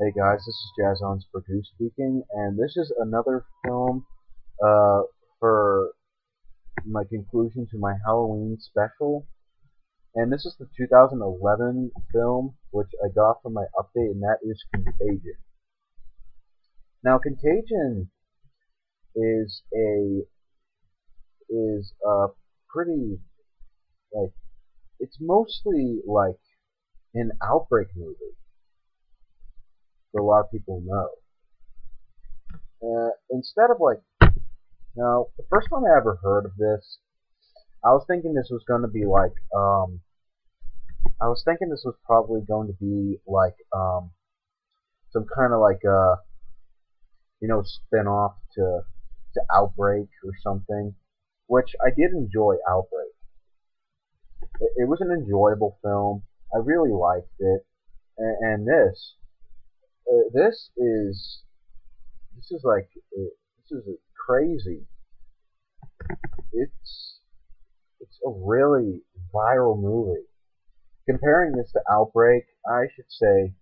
Hey guys, this is Jazzon's Purdue speaking, and this is another film uh, for my conclusion to my Halloween special. And this is the 2011 film, which I got from my update, and that is Contagion. Now, Contagion is a pretty like it's mostly like an outbreak movie that a lot of people know. Instead of now, the first time I ever heard of this, I was thinking this was going to be I was thinking this was probably going to be some kind of spin off to Outbreak or something, which I did enjoy Outbreak. It was an enjoyable film. I really liked it, and this this is like this is crazy. It's it's a really viral movie. Comparing this to Outbreak, I should say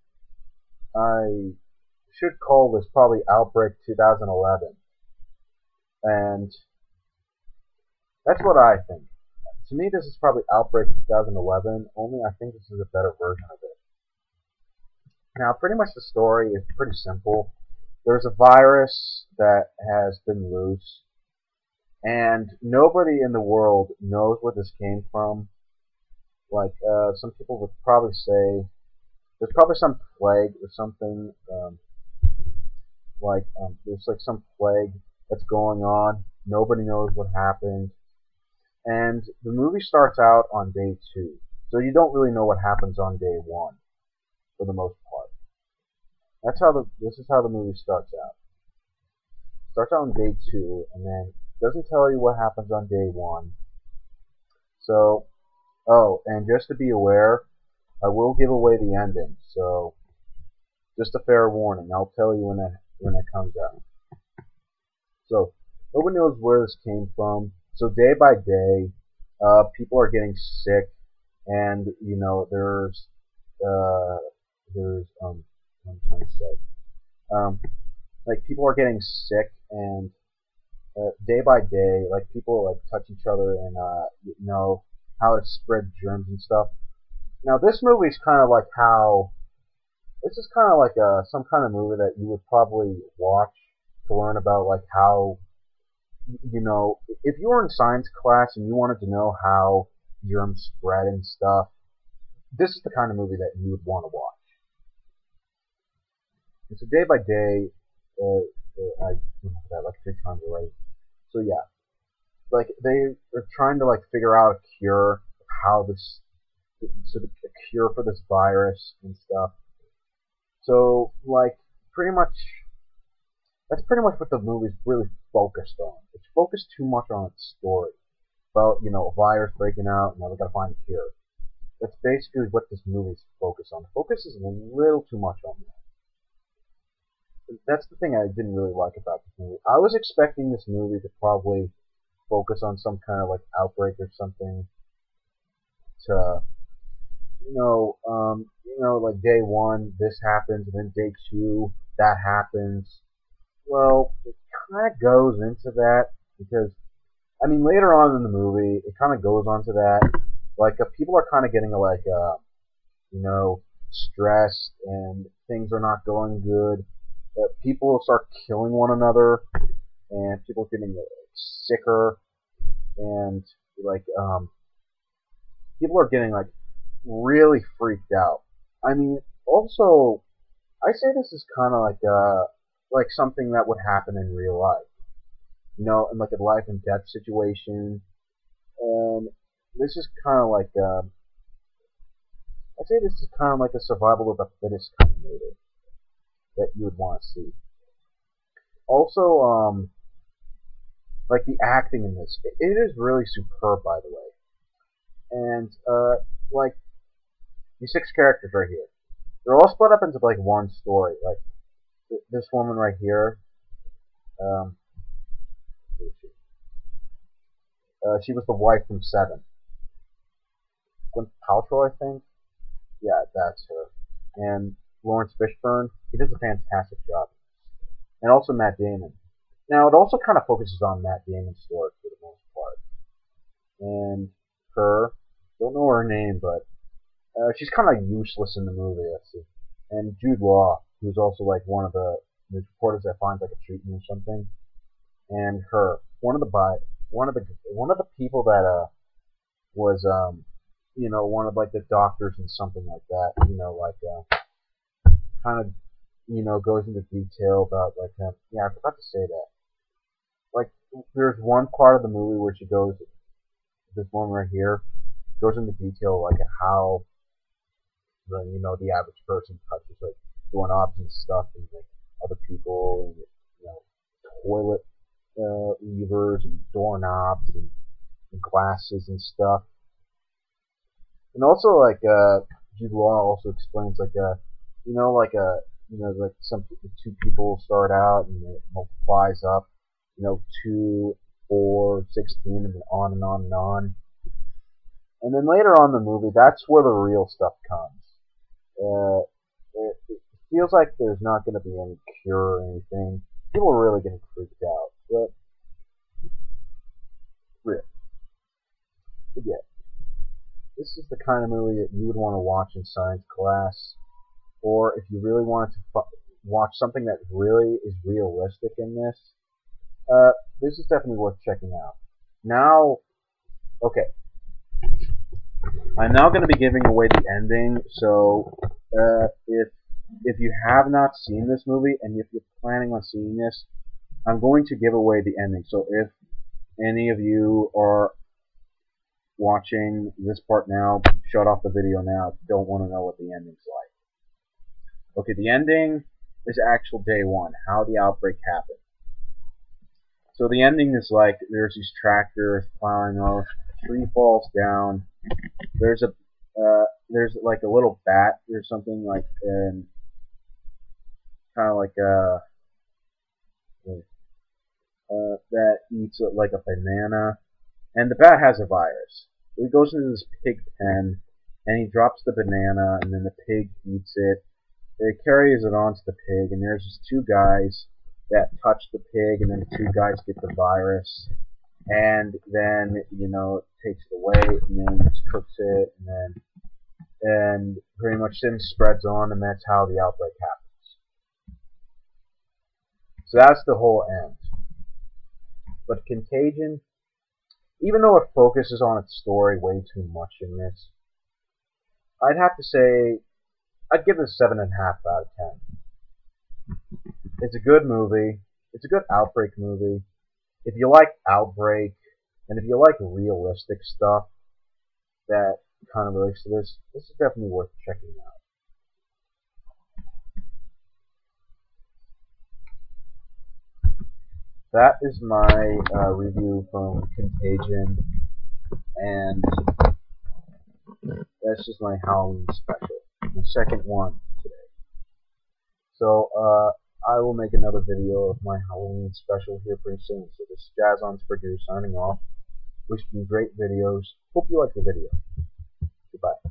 I should call this probably Outbreak 2011, and that's what I think. To me, this is probably Outbreak 2011. Only I think this is a better version of it. Now, pretty much the story is pretty simple. There's a virus that has been loose, and nobody in the world knows where this came from. Some people would probably say there's probably some plague or something. There's like some plague that's going on. Nobody knows what happened, and the movie starts out on day two, so you don't really know what happens on day one for the most part. This is how the movie starts out. Starts out on day two, and then doesn't tell you what happens on day one. So, oh, and just to be aware, I will give away the ending. So, just a fair warning. I'll tell you when it comes out. So, nobody knows where this came from. So day by day, people are getting sick, and uh, what I'm trying to say, people are getting sick, and day by day, like people like touch each other, and know how to spread germs and stuff. Now this movie is kind of like how this is kind of like some kind of movie that you would probably watch to learn about like how if you were in science class and you wanted to know how germs spread and stuff, this is the kind of movie that you would want to watch. It's a day by day. I that like three times already. So yeah, like they are trying to like figure out a cure, how this, sort of a cure for this virus and stuff. So like pretty much that's pretty much what the movie's really focused on. It's focused too much on its story about a virus breaking out and now they gotta find a cure. That's basically what this movie's focused on. The focus is a little too much on that. That's the thing I didn't really like about this movie. I was expecting this movie to probably focus on some kind of like outbreak or something to like day one this happens and then day two that happens. Well, it kind of goes into that because I mean later on in the movie it kind of goes on to that. People are kind of getting stressed and things are not going good. People start killing one another and people getting sicker and like people are getting like really freaked out. I mean, also, I say this is kind of like something that would happen in real life, in like a life and death situation. And this is kind of I'd say this is kind of like a survival of the fittest kind of movie that you would want to see. Also, like the acting in this, it is really superb, by the way. And like these six characters right here, they're all split up into like one story. Like this woman right here, um, she was the wife from Seven. Gwyneth Paltrow, I think. Yeah, that's her. And Lawrence Fishburne, he does a fantastic job. And also Matt Damon. Now, it also kind of focuses on Matt Damon's story for the most part. And her, don't know her name, but she's kind of useless in the movie, let's see. And Jude Law, who's also like one of the news reporters that finds like a treatment or something. And her, one of the people that was one of like the doctors and something like that. Kind of goes into detail about like yeah, I forgot to say that. Like there's one part of the movie where she goes, this one right here, goes into detail like how the average person touches like doorknobs and stuff and like other people and toilet levers and doorknobs and glasses and stuff. And also like Jude Law also explains like like two people start out and it multiplies up, 2, 4, 16, and then on and on and on. And then later on in the movie, that's where the real stuff comes. It feels like there's not going to be any cure or anything. People are really getting freaked out. But yeah, this is the kind of movie that you would want to watch in science class, or if you really wanted to watch something that really is realistic in this. This is definitely worth checking out. Now, okay, I'm now going to be giving away the ending, so if you have not seen this movie and if you're planning on seeing this, I'm going to give away the ending. So if any of you are watching this part now, shut off the video now if you don't want to know what the ending's like. Okay, the ending is actual day one, how the outbreak happened. So the ending is like there's these tractors plowing off, a tree falls down. There's like a little bat or something like kind of like that eats like a banana, and the bat has a virus. So he goes into this pig pen and he drops the banana, and then the pig eats it. It carries it onto the pig, and there's just two guys that touch the pig, and then the two guys get the virus, and then it takes it away, and then it cooks it, and pretty much then spreads on, and that's how the outbreak happens. So that's the whole end. But Contagion, even though it focuses on its story way too much in this, I'd have to say I'd give it a 7.5 out of 10. It's a good movie. It's a good outbreak movie. If you like Outbreak, and if you like realistic stuff that kind of relates to this is definitely worth checking out. That is my review from Contagion, and that's just my Halloween special, my second one today. So I will make another video of my Halloween special here pretty soon. So this is Jazzon's Purdue signing off. Wishing you great videos. Hope you like the video. Goodbye.